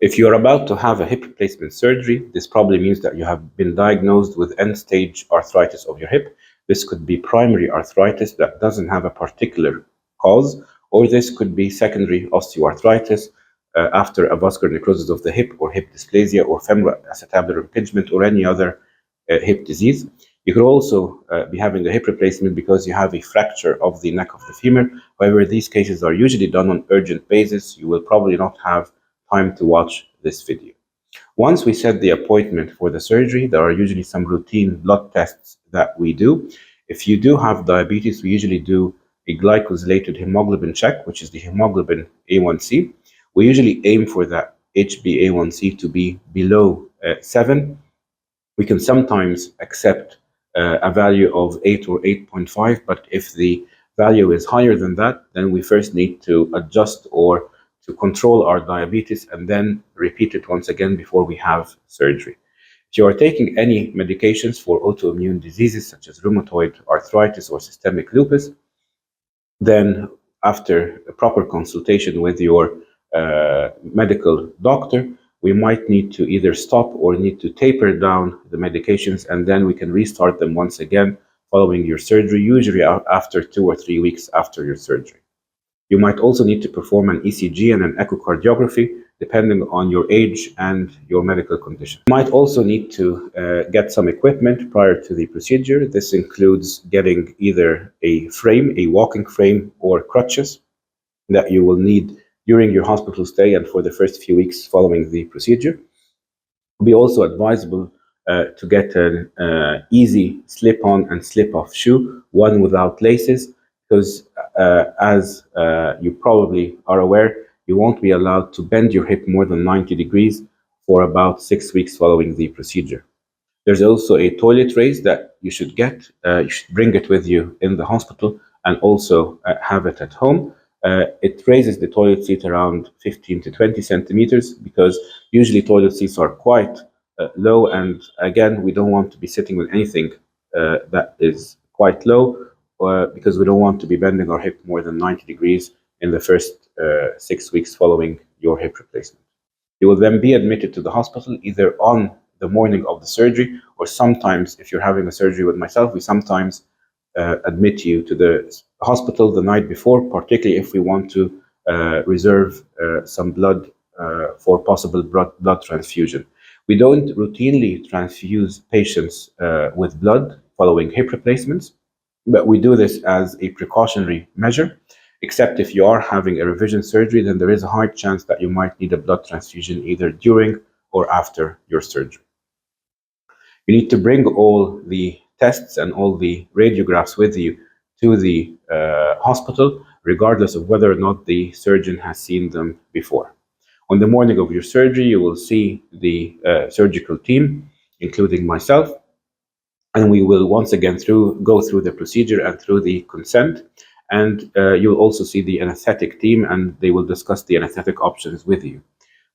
If you're about to have a hip replacement surgery, this probably means that you have been diagnosed with end-stage arthritis of your hip. This could be primary arthritis that doesn't have a particular cause, or this could be secondary osteoarthritis after a vascular necrosis of the hip, or hip dysplasia, or femoral acetabular impingement, or any other hip disease. You could also be having a hip replacement because you have a fracture of the neck of the femur. However, these cases are usually done on urgent basis. You will probably not have time to watch this video. Once we set the appointment for the surgery, there are usually some routine blood tests that we do. If you do have diabetes, we usually do a glycosylated hemoglobin check, which is the hemoglobin A1C. We usually aim for that HbA1c to be below 7. We can sometimes accept a value of 8 or 8.5, but if the value is higher than that, then we first need to adjust or to control our diabetes and then repeat it once again before we have surgery. If you are taking any medications for autoimmune diseases such as rheumatoid arthritis or systemic lupus, then after a proper consultation with your medical doctor, we might need to either stop or need to taper down the medications, and then we can restart them once again following your surgery, usually after 2 or 3 weeks after your surgery. You might also need to perform an ECG and an echocardiography, depending on your age and your medical condition. You might also need to get some equipment prior to the procedure. This includes getting either a frame, a walking frame, or crutches that you will need during your hospital stay and for the first few weeks following the procedure. It will be also advisable to get an easy slip-on and slip-off shoe, one without laces, because as you probably are aware, you won't be allowed to bend your hip more than 90 degrees for about 6 weeks following the procedure. There's also a toilet raise that you should get. You should bring it with you in the hospital and also have it at home. It raises the toilet seat around 15 to 20 centimeters because usually toilet seats are quite low, and again, we don't want to be sitting with anything that is quite low because we don't want to be bending our hip more than 90 degrees in the first 6 weeks following your hip replacement. You will then be admitted to the hospital either on the morning of the surgery, or sometimes, if you're having a surgery with myself, we sometimes admit you to the hospital the night before, particularly if we want to reserve some blood for possible blood transfusion. We don't routinely transfuse patients with blood following hip replacements, but we do this as a precautionary measure. Except if you are having a revision surgery, then there is a high chance that you might need a blood transfusion either during or after your surgery. You need to bring all the tests and all the radiographs with you to the hospital, regardless of whether or not the surgeon has seen them before. On the morning of your surgery, you will see the surgical team, including myself, and we will once again go through the procedure and through the consent. And you'll also see the anesthetic team, and they will discuss the anesthetic options with you.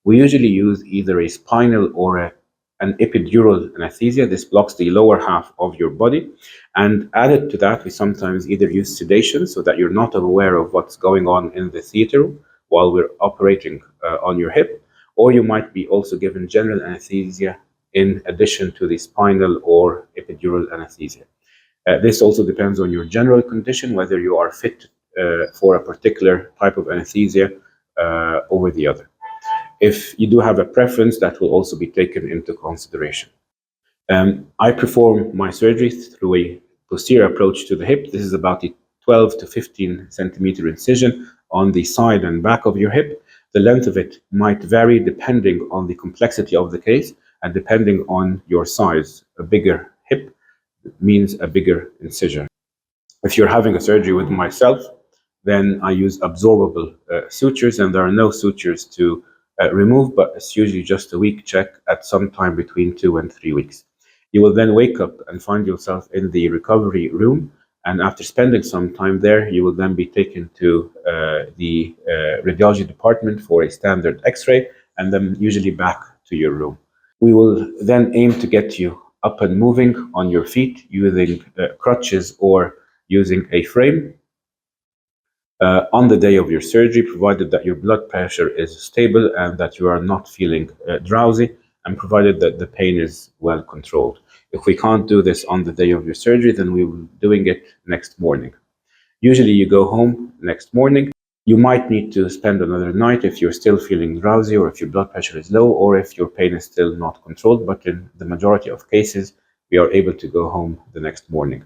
We usually use either a spinal or an epidural anesthesia. This blocks the lower half of your body. And added to that, we sometimes either use sedation so that you're not aware of what's going on in the theater while we're operating on your hip, or you might be also given general anesthesia in addition to the spinal or epidural anesthesia. This also depends on your general condition, whether you are fit for a particular type of anesthesia over the other. If you do have a preference, that will also be taken into consideration. I perform my surgery through a posterior approach to the hip. This is about a 12 to 15 centimeter incision on the side and back of your hip. The length of it might vary depending on the complexity of the case and depending on your size. A bigger hip means a bigger incision. If you're having a surgery with myself, then I use absorbable sutures, and there are no sutures to remove, but it's usually just a week check at some time between 2 and 3 weeks. You will then wake up and find yourself in the recovery room, and after spending some time there, you will then be taken to the radiology department for a standard x-ray, and then usually back to your room. We will then aim to get you up and moving on your feet using crutches or using a frame. on the day of your surgery, provided that your blood pressure is stable and that you are not feeling drowsy, and provided that the pain is well controlled. If we can't do this on the day of your surgery, then we will be doing it next morning. Usually, you go home next morning. You might need to spend another night if you're still feeling drowsy or if your blood pressure is low or if your pain is still not controlled. But in the majority of cases, we are able to go home the next morning.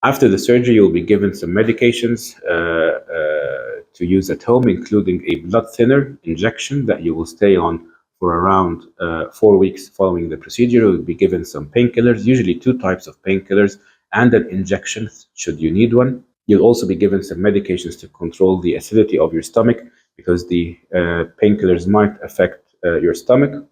After the surgery, you'll be given some medications to use at home, including a blood thinner injection that you will stay on for around 4 weeks following the procedure. You'll be given some painkillers, usually two types of painkillers, and an injection should you need one. You'll also be given some medications to control the acidity of your stomach because the painkillers might affect your stomach.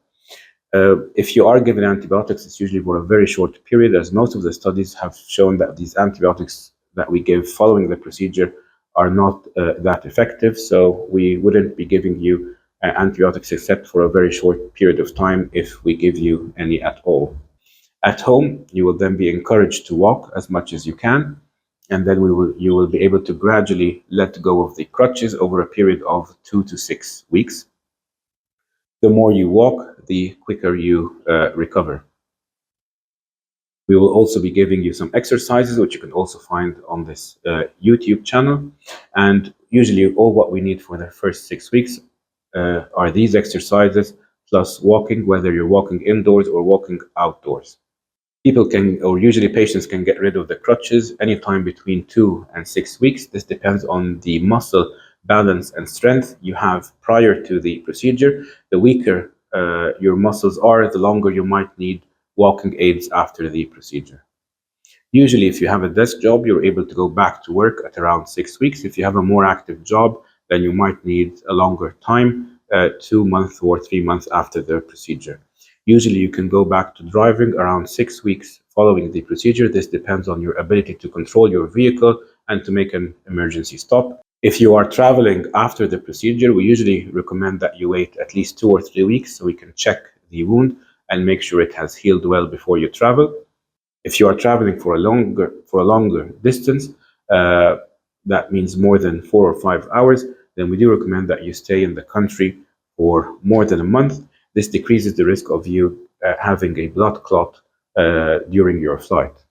If you are given antibiotics, it's usually for a very short period, as most of the studies have shown that these antibiotics that we give following the procedure are not that effective. So we wouldn't be giving you antibiotics except for a very short period of time if we give you any at all. At home, you will then be encouraged to walk as much as you can, and then you will be able to gradually let go of the crutches over a period of 2 to 6 weeks. The more you walk, the quicker you recover. We will also be giving you some exercises, which you can also find on this YouTube channel. And usually, all what we need for the first 6 weeks are these exercises plus walking, whether you're walking indoors or walking outdoors. People can, or usually patients can get rid of the crutches anytime between 2 and 6 weeks. This depends on the muscle balance and strength you have prior to the procedure. The weaker your muscles are, the longer you might need walking aids after the procedure. Usually, if you have a desk job, you're able to go back to work at around 6 weeks. If you have a more active job, then you might need a longer time, 2 months or 3 months after the procedure. Usually, you can go back to driving around 6 weeks following the procedure. This depends on your ability to control your vehicle and to make an emergency stop. If you are traveling after the procedure, we usually recommend that you wait at least 2 or 3 weeks so we can check the wound and make sure it has healed well before you travel. If you are traveling for a longer distance, uh, that means more than 4 or 5 hours, then we do recommend that you stay in the country for more than a month. This decreases the risk of you having a blood clot during your flight.